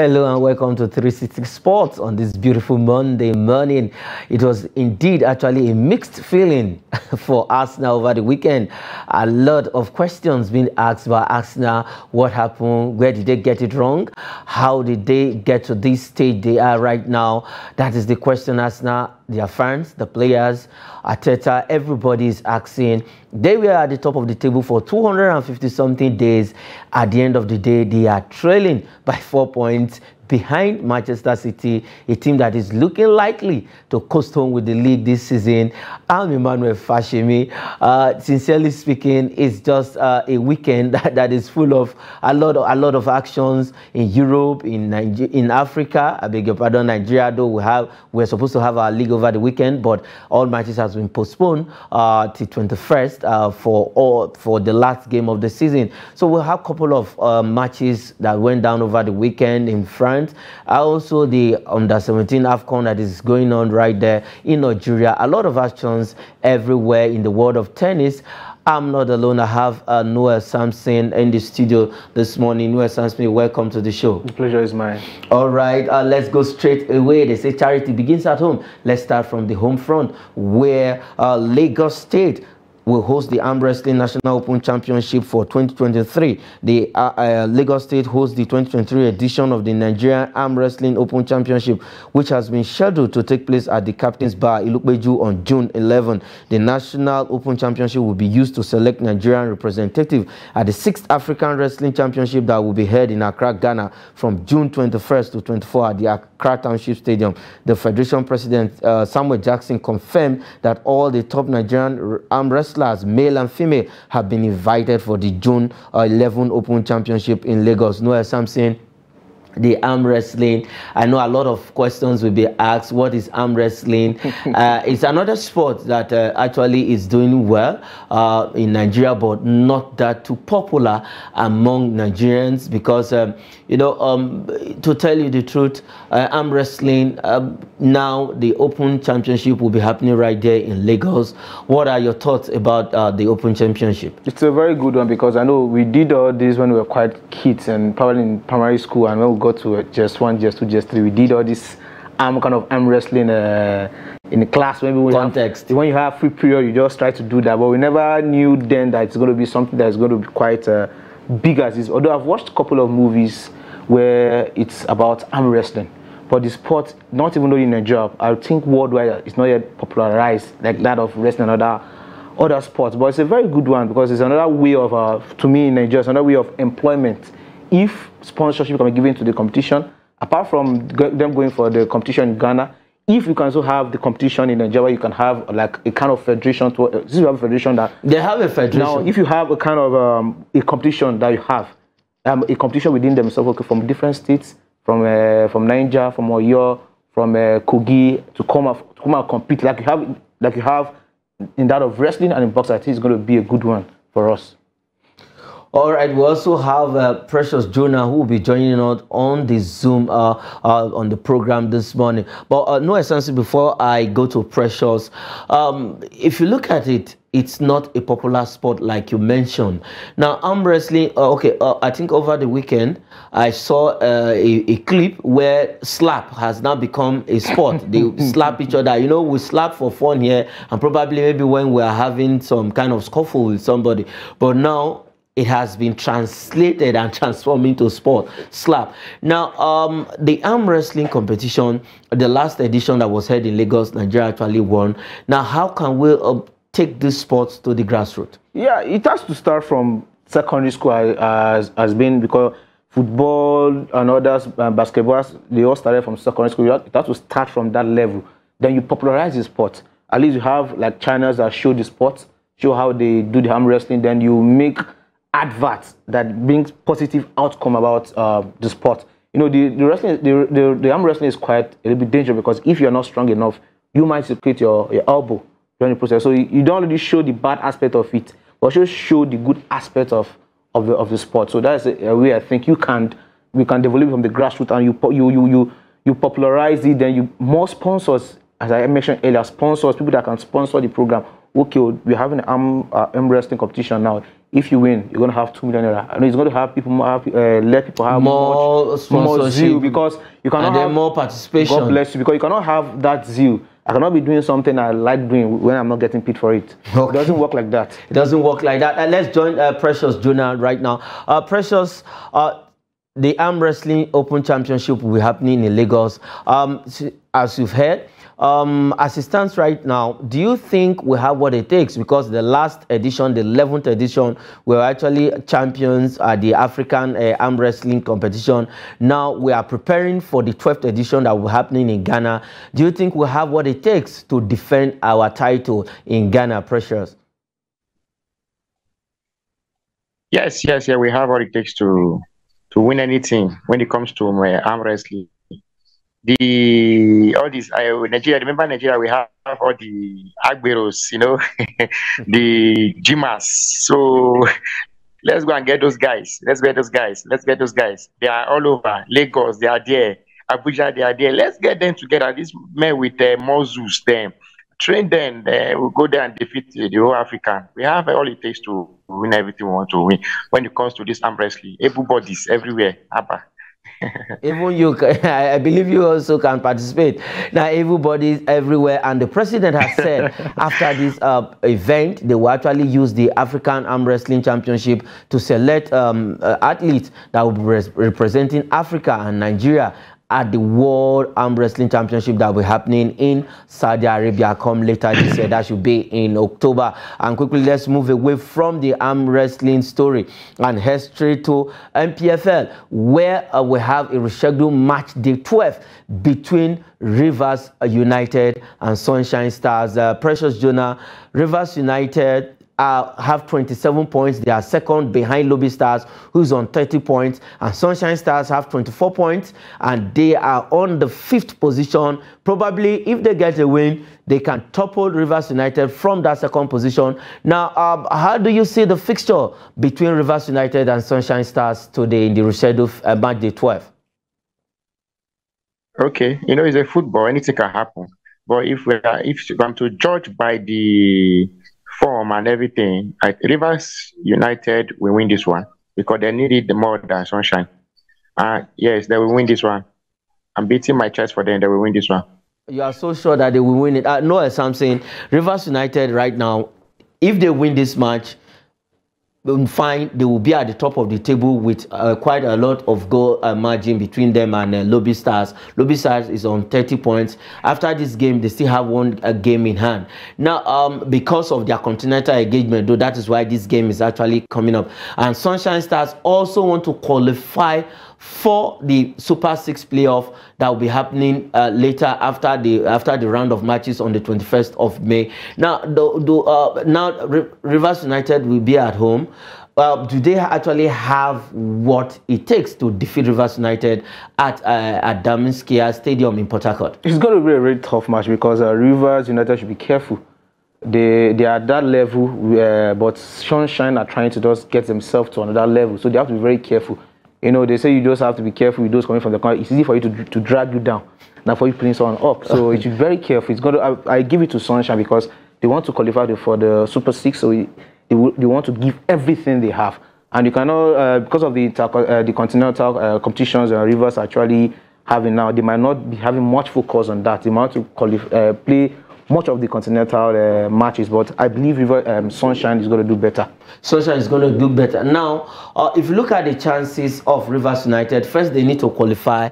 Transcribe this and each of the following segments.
Hello and welcome to 360 Sports on this beautiful Monday morning. It was indeed actually a mixed feeling for Arsenal over the weekend. A lot of questions being asked about Arsenal. What happened? Where did they get it wrong? How did they get to this stage they are right now? That is the question Arsenal, their fans, the players, Arteta, everybody is asking. They were at the top of the table for 250-something days. At the end of the day, they are trailing by 4 points behind Manchester City, a team that is looking likely to coast home with the league this season. I'm Emmanuel Fashemi. Sincerely speaking, it's just a weekend that is full of a lot of actions in Europe, in Africa. I beg your pardon, Nigeria. Though we're supposed to have our league over the weekend, but all matches has been postponed to 21st for the last game of the season. So we'll have a couple of matches that went down over the weekend in France. Also the under-17 AFCON that is going on right there in Nigeria. A lot of actions everywhere in the world of tennis. I'm not alone. I have Noel Sampson in the studio this morning. Noel Sampson, welcome to the show. The pleasure is mine. All right, let's go straight away. They say charity begins at home. Let's start from the home front, where Lagos State will host the Arm Wrestling National Open Championship for 2023. The Lagos State hosts the 2023 edition of the Nigerian Arm Wrestling Open Championship, which has been scheduled to take place at the Captain's Bar, Ilukbeju, on June 11. The National Open Championship will be used to select Nigerian representative at the 6th African Wrestling Championship that will be held in Accra, Ghana, from June 21st to 24 at the Accra Township Stadium. The Federation President, Samuel Jackson, confirmed that all the top Nigerian arm wrestlers, male and female, have been invited for the June 11 Open Championship in Lagos. Noel Sampson, the arm wrestling, I know a lot of questions will be asked. What is arm wrestling? It's another sport that actually is doing well in Nigeria, but not that too popular among Nigerians because, to tell you the truth, arm wrestling, now the Open Championship will be happening right there in Lagos. What are your thoughts about the Open Championship? It's a very good one because I know we did all this when we were quite kids and probably in primary school, and when we got to just 1, just 2, just 3, we did all this kind of arm wrestling in the class. Maybe when you have free period, you just try to do that, but we never knew then that it's going to be something that's going to be quite big as this. Although I've watched a couple of movies where it's about arm wrestling, but the sport, not even though in Nigeria, I think worldwide it's not yet popularized like that of wrestling and other sports. But it's a very good one because it's another way of, to me in Nigeria, it's another way of employment. If sponsorship can be given to the competition, apart from them going for the competition in Ghana, if you can also have the competition in Nigeria, you can have like a kind of federation. This is a federation that they have a federation. Now, if you have a kind of a competition that you have, a competition within themselves, okay, from different states, from Nigeria, from Oyo, from Kogi, to come and compete like you have in that of wrestling and in boxing, I think it's going to be a good one for us. All right, we also have Precious Jonah, who will be joining us on the Zoom on the program this morning. But no essence before I go to Precious. If you look at it, it's not a popular sport like you mentioned. Now, arm wrestling, I think over the weekend, I saw a clip where slap has now become a sport. They slap each other. You know, we slap for fun here, and probably maybe when we're having some kind of scuffle with somebody. But now, it has been translated and transformed into sport, slap. Now, the arm wrestling competition, the last edition that was held in Lagos, Nigeria actually won. Now, how can we take this sport to the grassroots? Yeah, it has to start from secondary school as been, because football and others, basketball, they all started from secondary school. It has to start from that level. Then you popularize the sport. At least you have like channels that show the sport, show how they do the arm wrestling. Then you make adverts that brings positive outcome about the sport. You know, the arm wrestling is quite a little bit dangerous because if you're not strong enough, you might displacate your elbow during the process. So you don't really show the bad aspect of it, but also show the good aspect of the sport. So that's a way I think we can develop from the grassroots, and you popularize it. Then more sponsors, as I mentioned earlier, sponsors, people that can sponsor the program. Okay, we're having an arm wrestling competition now if you win, you're going to have 2 million naira. I know it's going to have people let people have more zeal, because you cannot have more participation. God bless you, because you cannot have that zeal. I cannot be doing something I like doing when I'm not getting paid for it. Okay. It doesn't work like that. It doesn't work like that. Let's join Precious Jonah right now. Precious, the Arm Wrestling Open Championship will be happening in Lagos. As you've heard, as it stands right now, do you think we have what it takes? Because the last edition, the 11th edition, we were actually champions at the African arm wrestling competition. Now we are preparing for the 12th edition that will be happening in Ghana. Do you think we have what it takes to defend our title in Ghana, Precious? Yes, we have what it takes to win anything when it comes to arm wrestling. All these Nigeria, remember Nigeria, we have all the Agberos, you know, the Jimas. So let's go and get those guys. Let's get those guys. They are all over Lagos. They are there. Abuja, they are there. Let's get them together. These men with more Zeus, them train them. We'll go there and defeat the whole African. We have all it takes to win everything we want to win. When it comes to this arm wrestling, able bodies everywhere. Abba. Even you, I believe you also can participate. Now, everybody's everywhere, and the president has said after this event, they will actually use the African Arm Wrestling Championship to select athletes that will be representing Africa and Nigeria at the World Arm Wrestling Championship that will be happening in Saudi Arabia come later this year. That should be in October. And quickly, let's move away from the arm wrestling story and head straight to MPFL, where we have a rescheduled match day 12 between Rivers United and Sunshine Stars. Precious Jonah, Rivers United have 27 points. They are second behind Lobby Stars, who's on 30 points, and Sunshine Stars have 24 points, and they are on the 5th position. Probably, if they get a win, they can topple Rivers United from that second position. Now, how do you see the fixture between Rivers United and Sunshine Stars today in the rescheduled match day 12? Okay, you know, it's a football. Anything can happen. But if I'm to judge by the form and everything, Rivers United will win this one because they need it more than Sunshine. Yes, they will win this one. I'm beating my chest for them. They will win this one. You are so sure that they will win it? No, as I'm saying, Rivers United right now, if they win this match, fine, they will be at the top of the table with quite a lot of goal margin between them and Lobby Stars. Lobby Stars is on 30 points. After this game, they still have one game in hand. Now, because of their continental engagement, though, that is why this game is actually coming up. And Sunshine Stars also want to qualify for the Super 6 playoff that will be happening later after the round of matches on the 21st of May. Now, now Rivers United will be at home. Do they actually have what it takes to defeat Rivers United at Daminskia Stadium in Port Harcourt? It's going to be a very tough match because Rivers United should be careful. They are at that level, but Sunshine are trying to just get themselves to another level, so they have to be very careful. You know, they say you just have to be careful with those coming from the corner. It's easy for you to drag you down, not for you putting someone up. So you should be very careful. It's going to. I give it to Sunshine because they want to qualify for the Super 6, so they want to give everything they have. And you cannot, because of the continental competitions Rivers actually having now, they might not be having much focus on that. They might want to play much of the continental matches, but I believe Sunshine is going to do better. Sunshine is going to do better. Now, if you look at the chances of Rivers United, first they need to qualify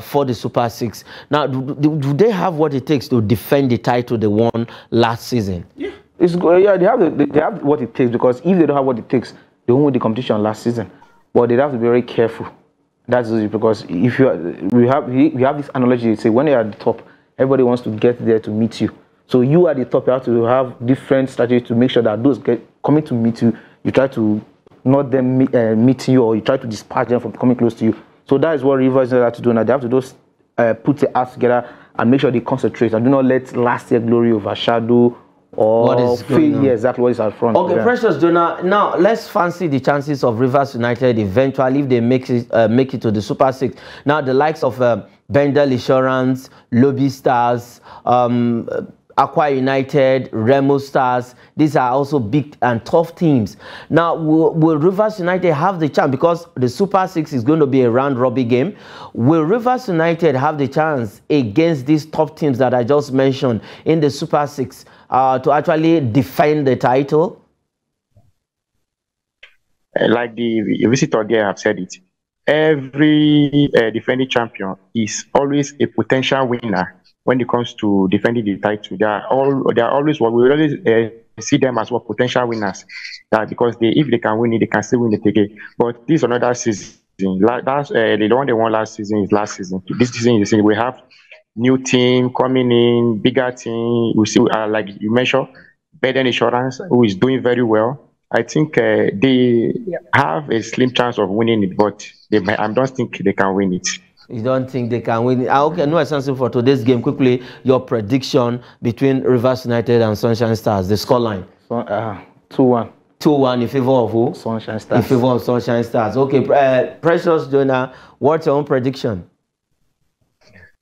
for the Super 6. Now, do they have what it takes to defend the title they won last season? Yeah, they have what it takes, because if they don't have what it takes, they won't win the competition last season. But they have to be very careful. That's because if we have this analogy. They say when you're at the top, everybody wants to get there to meet you. So you at the top, you have to have different strategies to make sure that those coming to meet you, you try to not them meet you, or you try to dispatch them from coming close to you. So that is what Rivers have to do now. They have to just put their ass together and make sure they concentrate and do not let last year's glory overshadow or failure exactly what is at front. Okay, Precious Jonah. Now let's fancy the chances of Rivers United eventually if they make it to the Super 6. Now the likes of Bendel Insurance, Lobby Stars, Aqua United, Remo Stars, these are also big and tough teams. Now, will Rivers United have the chance, because the Super 6 is going to be a round-robin game, will Rivers United have the chance against these top teams that I just mentioned in the Super 6 to actually defend the title? Like the visitor there have said it, every defending champion is always a potential winner when it comes to defending the title. They are always what we always see them as what potential winners. Because if they can win it, they can still win it again. But this is another season. The one they won last season is last season. This season is the season we have new team coming in, bigger team. We see like you mentioned, Beden Insurance, who is doing very well. I think they have a slim chance of winning it, but I don't think they can win it. You don't think they can win it? Okay, no essence for today's game. Quickly, your prediction between Rivers United and Sunshine Stars, the scoreline. 2-1. 2-1 in favor of who? Sunshine Stars. In favor of Sunshine Stars. Okay, Precious Jonah, what's your own prediction?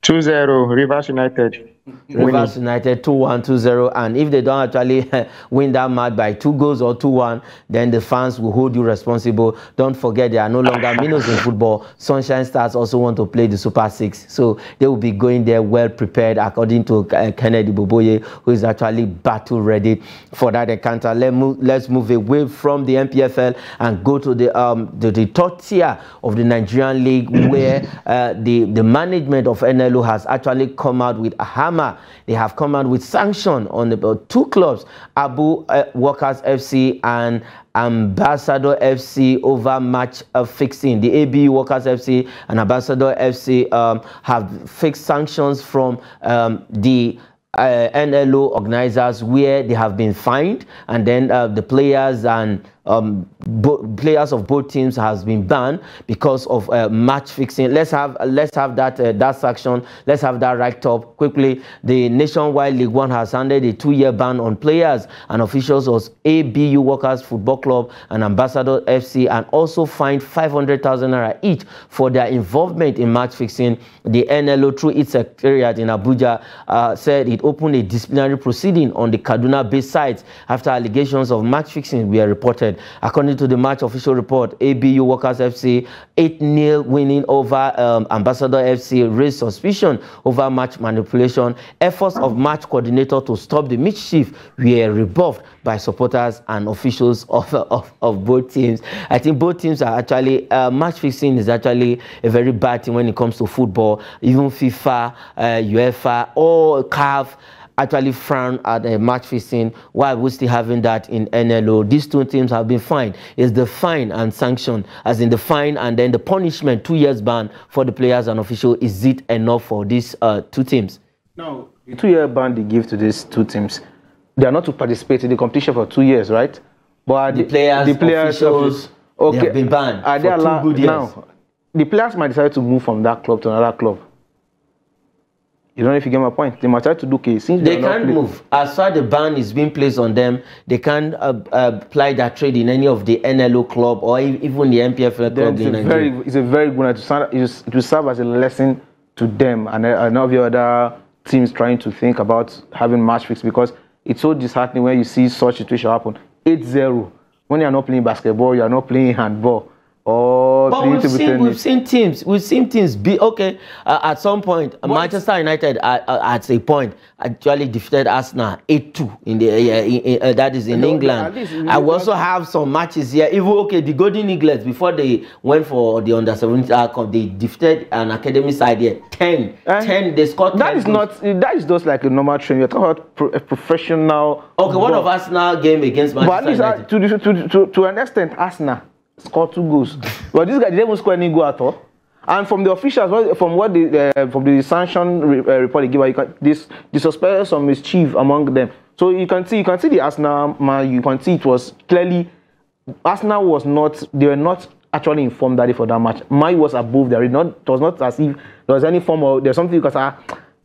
2-0, Rivers United. Rivers United 2-1, 2-0, and if they don't actually win that match by 2 goals or 2-1, then the fans will hold you responsible. Don't forget, they are no longer minnows in football. Sunshine Stars also want to play the Super 6, so they will be going there well prepared, according to Kennedy Boboye, who is actually battle ready for that encounter. Let's move away from the MPFL and go to the third tier of the Nigerian League, where the management of NLO has actually come out with a hammer. They have come out with sanction on the 2 clubs, Abu Workers FC and Ambassador FC, over match fixing. The ABU Workers FC and Ambassador FC have fixed sanctions from the NLO organizers, where they have been fined, and then the players and players of both teams has been banned because of match fixing. Let's have that section. Let's have that right up quickly. The Nationwide League One has handed a 2-year ban on players and officials of ABU Workers Football Club and Ambassador FC, and also fined 500,000 naira each for their involvement in match fixing. The NLO, through its secretariat in Abuja, said it opened a disciplinary proceeding on the Kaduna-based sites after allegations of match fixing were reported. According to the match official report, ABU Workers FC 8-0 winning over Ambassador FC raised suspicion over match manipulation. Efforts of match coordinator to stop the mischief were rebuffed by supporters and officials of both teams. I think both teams are actually, match fixing is actually a very bad thing when it comes to football. Even FIFA, UEFA, or CAF actually frown at match fixing, while we're still having that in NLO. These 2 teams have been fined. It's the fine and sanction, as in the fine and then the punishment, 2 years ban for the players and officials. Is it enough for these 2 teams? No, the 2-year ban they give to these 2 teams, they are not to participate in the competition for 2 years, right? But the players officials, okay, they have been banned for 2 good years. Now, the players might decide to move from that club to another club. You don't know if you get my point. They might try to do case. They can't move. As far as the ban is being placed on them, they can't apply that trade in any of the NLO club or even the MPFL club in Nigeria. It's a very good. It will serve as a lesson to them and all the other teams trying to think about having match fix, because it's so disheartening when you see such situation happen. 8-0. When you are not playing basketball, you are not playing handball. But we've seen teams be okay. At some point, Manchester United at a point actually defeated Arsenal 8-2 in the that is in England. I also have some matches here. Even the Golden Eagles, before they went for the under-17 Cup, they defeated an academy side here 10. They scored. That is just like a normal train. You're talking about a professional. Okay, one of Arsenal game against Manchester United. To an extent, Arsenal scored 2 goals, but this guy didn't even score any goal at all. And from the officials, from the sanction report they give, they suspected some mischief among them. So you can see the Arsenal man. You can see it was clearly Arsenal was not. They were not actually informed that day for that match. Man was above there. It was not as if there was any form of there's something because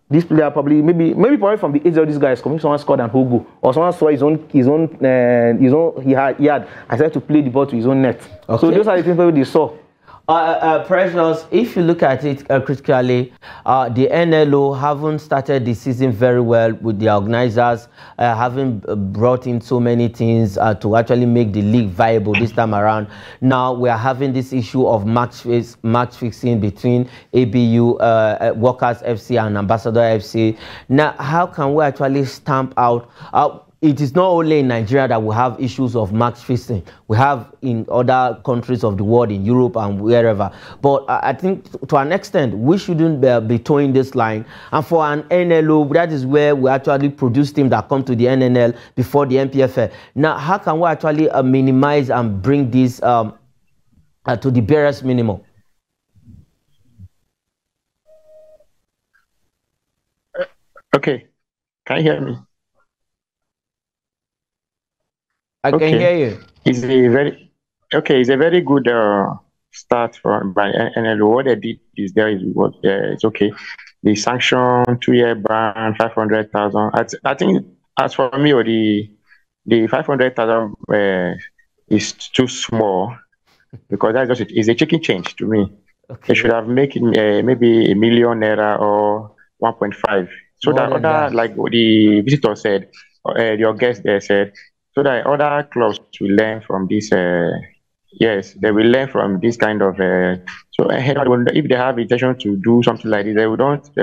this player probably maybe from the age of these guys, someone scored an whole goal, or someone saw his own he had and started to play the ball to his own net. Okay. So those are the things they saw. Precious, if you look at it critically, the NLO haven't started the season very well with the organizers having brought in so many things to actually make the league viable this time around. Now we are having this issue of match fixing between ABU, Workers FC and Ambassador FC. Now, how can we actually stamp out it is not only in Nigeria that we have issues of match fixing. We have in other countries of the world, in Europe and wherever. But I think to an extent, we shouldn't be towing this line. And for an NLO, that is where we actually produce teams that come to the NNL before the MPFL. Now, how can we actually minimize and bring this to the barest minimum? Okay, can you hear me? I can hear you. It's a very good start by NLO. What they did is it's okay. The sanction 2-year ban 500,000. I think as for me, or the 500,000 is too small because that's just is a chicken change to me. Okay. They should have made it maybe ₦1 million or 1.5. So that other, like the visitor said, your guest there said, so that other clubs will learn from this. Yes, they will learn from this kind of. So if they have intention to do something like this, they will not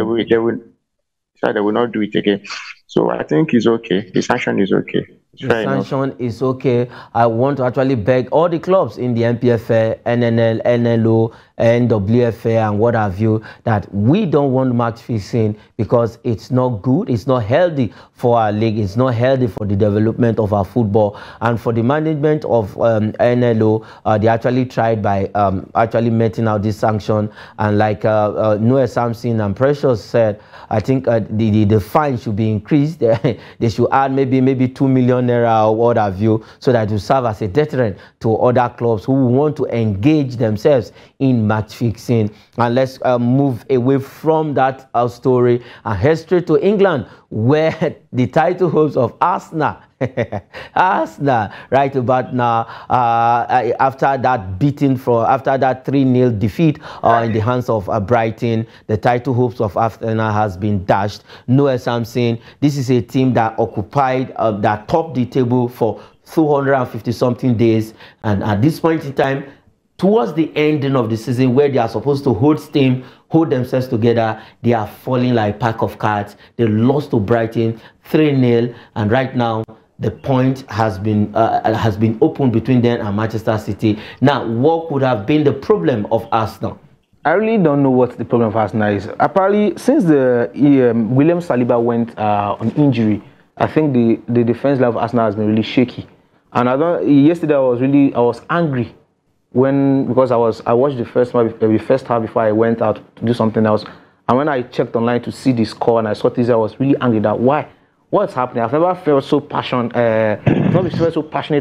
do it again. So I think it's okay. The sanction is okay. The sanction is okay. I want to actually beg all the clubs in the MPFA, NNL, NLO, NWFA, and what have you, that we don't want match fixing because it's not good, it's not healthy for our league, it's not healthy for the development of our football. And for the management of NLO, they actually tried by actually meting out this sanction. And like Noah Samson and Precious said, I think the fine should be increased. They should add maybe 2 million naira or what have you, so that it will serve as a deterrent to other clubs who want to engage themselves in match fixing. And let's move away from that story and head straight to England, where the title hopes of Arsenal Arsenal right about now, after that beating after that 3-0 defeat in the hands of Brighton, the title hopes of Arsenal has been dashed. Noah Samson, this is a team that occupied that topped the table for 250 something days, and at this point in time, towards the ending of the season, where they are supposed to hold steam, hold themselves together, they are falling like a pack of cards. They lost to Brighton 3-0, and right now the point has been opened between them and Manchester City. Now, what could have been the problem of Arsenal? I really don't know what the problem of Arsenal is. Apparently, since the William Saliba went on injury, I think the defense line of Arsenal has been really shaky. And yesterday I was angry because I watched the first half before I went out to do something else. And when I checked online to see the score and I saw this, I was really angry that why? What's happening? I've never felt so passionate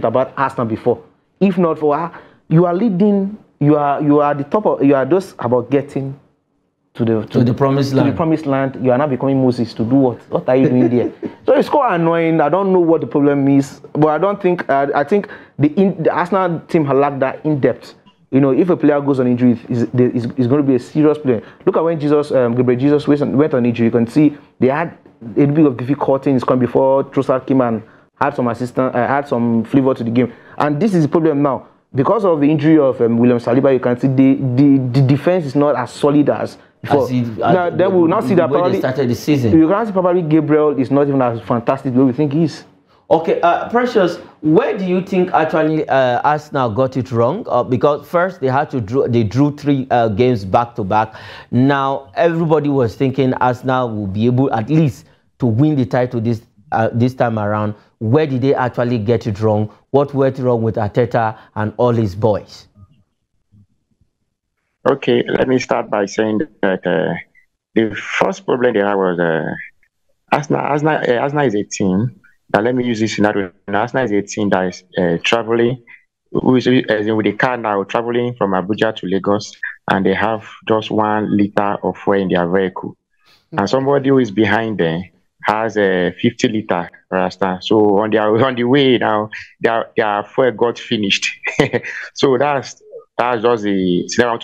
about Arsenal before. If not for you are leading, you are the top of, you are just about getting to the promised land. To the promised land. You are now becoming Moses to do what? What are you doing there? So it's quite annoying. I don't know what the problem is, but I don't think I think the Arsenal team has lacked that in depth. You know, if a player goes on injury, is going to be a serious player. Look at when Gabriel Jesus went on injury. You can see they had a bit of difficulty in scoring before Trossard came and had some had some flavor to the game. And this is the problem now. Because of the injury of William Saliba, you can see the defense is not as solid as before. Now, then we will now see that probably they started the season. You can see probably Gabriel is not even as fantastic as we think he is. Okay, Precious, where do you think actually Arsenal got it wrong? Because first they drew 3 games back to back. Now everybody was thinking Arsenal will be able at least to win the title this time around. Where did they actually get it wrong? What went wrong with Arteta and all his boys? Okay, let me start by saying that the first problem they had was Arsenal is a team. Now let me use this scenario. Arsenal is a team that is traveling, with a car now, traveling from Abuja to Lagos, and they have just 1 liter of fuel in their vehicle. And somebody who is behind them has a 50 liter Rasta. So on the way now, their fuel got finished. So that's That's just the scenario.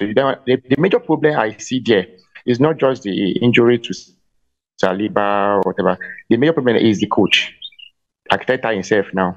The major problem I see there is not just the injury to Saliba or whatever. The major problem is the coach, Arteta himself now.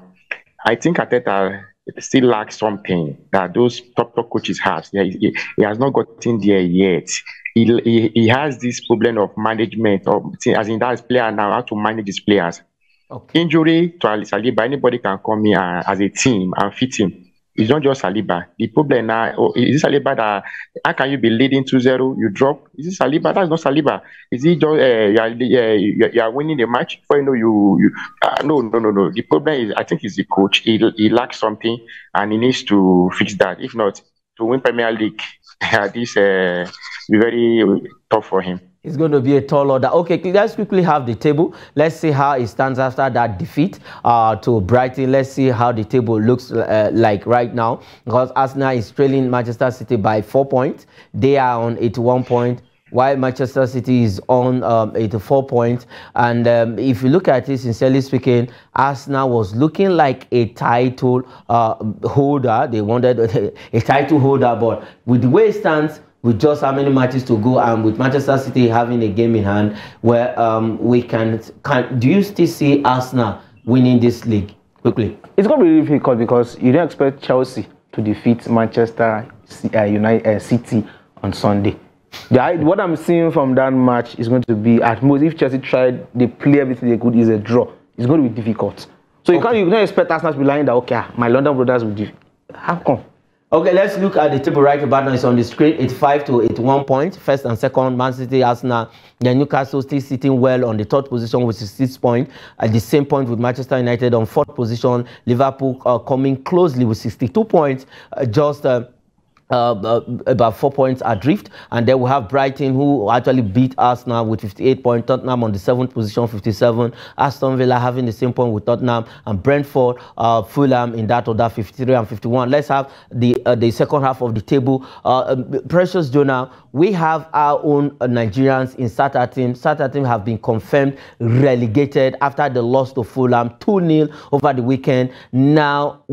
I think Arteta still lacks something that those top coaches have. He has not gotten there yet. He has this problem of management, of as in that player now, how to manage his players. Okay. Injury to Saliba, anybody can come in as a team and fit him. It's not just Saliba. The problem now, is it Saliba that, how can you be leading 2-0, you drop? Is it Saliba? That's not Saliba. Is it just, you are winning the match before you know no. The problem is, I think it's the coach. He lacks something and he needs to fix that. If not, to win Premier League, this be very tough for him. It's going to be a tall order. Okay, let's quickly have the table. Let's see how it stands after that defeat to Brighton. Let's see how the table looks like right now. Because Arsenal is trailing Manchester City by 4 points. They are on 81 points, while Manchester City is on 84 points. And if you look at it, sincerely speaking, Arsenal was looking like a title holder. They wanted a title holder, but with the way it stands, with just how many matches to go, and with Manchester City having a game in hand, where we can do you still see Arsenal winning this league quickly? It's going to be difficult because you don't expect Chelsea to defeat Manchester City on Sunday. What I'm seeing from that match is going to be, at most, if Chelsea tried, they play everything they could, is a draw. It's going to be difficult. So you can't expect Arsenal to be lying that, okay, my London brothers will defeat. How come? Okay, let's look at the table right about now. It's on the screen. 85 to 81 points. First and second, Man City, Arsenal. Then Newcastle still sitting well on the third position with 66 points. At the same point with Manchester United on fourth position. Liverpool coming closely with 62 points. About 4 points adrift, and then we have Brighton, who actually beat Arsenal with 58 points. Tottenham on the 7th position, 57. Aston Villa having the same point with Tottenham, and Brentford, Fulham in that order, 53 and 51. Let's have the second half of the table. Precious Jonah, we have our own Nigerians in Sata team. Sata team have been confirmed relegated after the loss to Fulham 2-0 over the weekend. Now,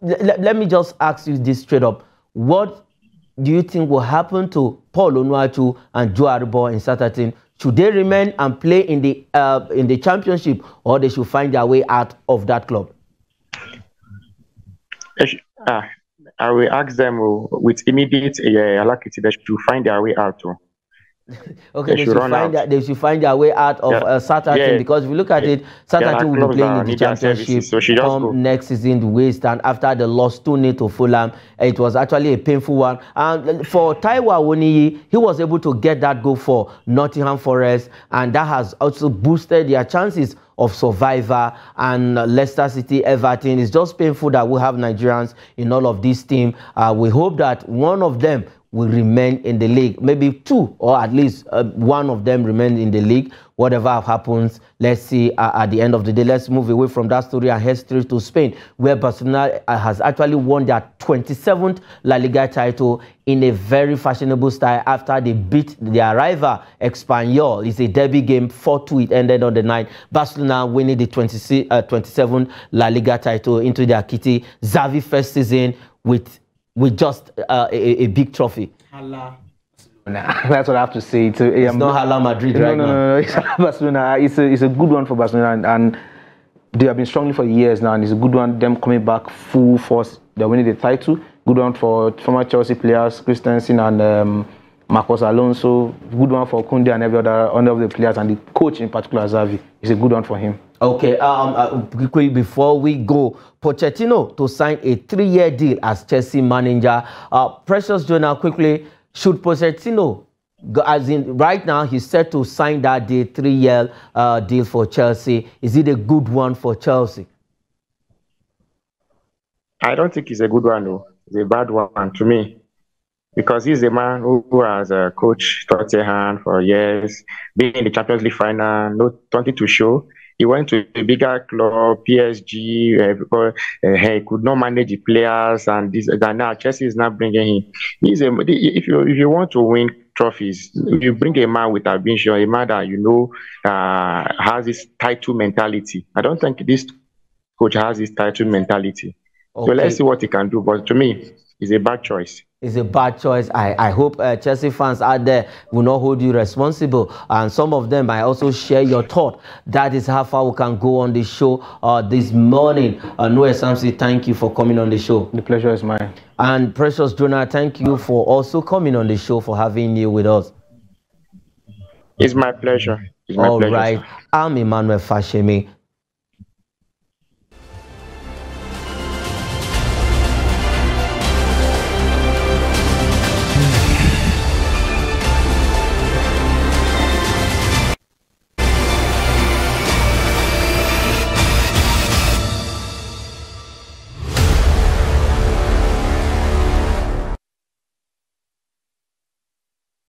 let me just ask you this straight up. What do you think will happen to Paul Onuachu and Joe Aribo in Saturday? Should they remain and play in the championship, or they should find their way out of that club? I will ask them with immediate alacrity that should find their way out. Okay, they should find their way out of Saturday, because if you look at it, Saturday will be playing in the championship come next season, the West, and after the loss 2-0 to Fulham, it was actually a painful one. And for Taiwo Awoniyi, he was able to get that goal for Nottingham Forest, and that has also boosted their chances of survivor. And Leicester City, Everton, it's just painful that we have Nigerians in all of these teams. We hope that one of them will remain in the league, maybe two, or at least one of them remain in the league. Whatever happens, let's see at the end of the day. Let's move away from that story and head straight to Spain, where Barcelona has actually won their 27th La Liga title in a very fashionable style after they beat their rival Espanyol. It's a derby game, 4-2 it ended on the night. Barcelona winning the 27th La Liga title into their kitty. Xavi first season with just a big trophy. That's what I have to say. It's not Hala Madrid right now. No. It's Barcelona. It's a good one for Barcelona, and they have been struggling for years now, and it's a good one. Them coming back full force. They're winning the title. Good one for former Chelsea players, Christensen and Marcos Alonso. Good one for Koundé and every other of the players, and the coach in particular, Xavi. It's a good one for him. Okay, quickly before we go, Pochettino to sign a 3-year deal as Chelsea manager. Precious Jonah, quickly, should Pochettino, as in right now, he's set to sign that deal, 3-year deal for Chelsea. Is it a good one for Chelsea? I don't think it's a good one, though. It's a bad one to me, because he's a man who has coached Tottenham for years, being in the Champions League final, nothing to show. He went to a bigger club, PSG, because he could not manage the players, and now Chelsea is not bringing him. If you want to win trophies, you bring a man with ambition, a man that has this title mentality. I don't think this coach has this title mentality. Okay. So let's see what he can do. But to me, It's a bad choice. It's a bad choice. I hope Chelsea fans out there will not hold you responsible. And some of them might also share your thought. That is how far we can go on the show this morning. Noah Samsi, thank you for coming on the show. The pleasure is mine. And Precious Jonah, thank you for also coming on the show, for having you with us. It's my pleasure. It's my pleasure. All right. I'm Emmanuel Fashemi.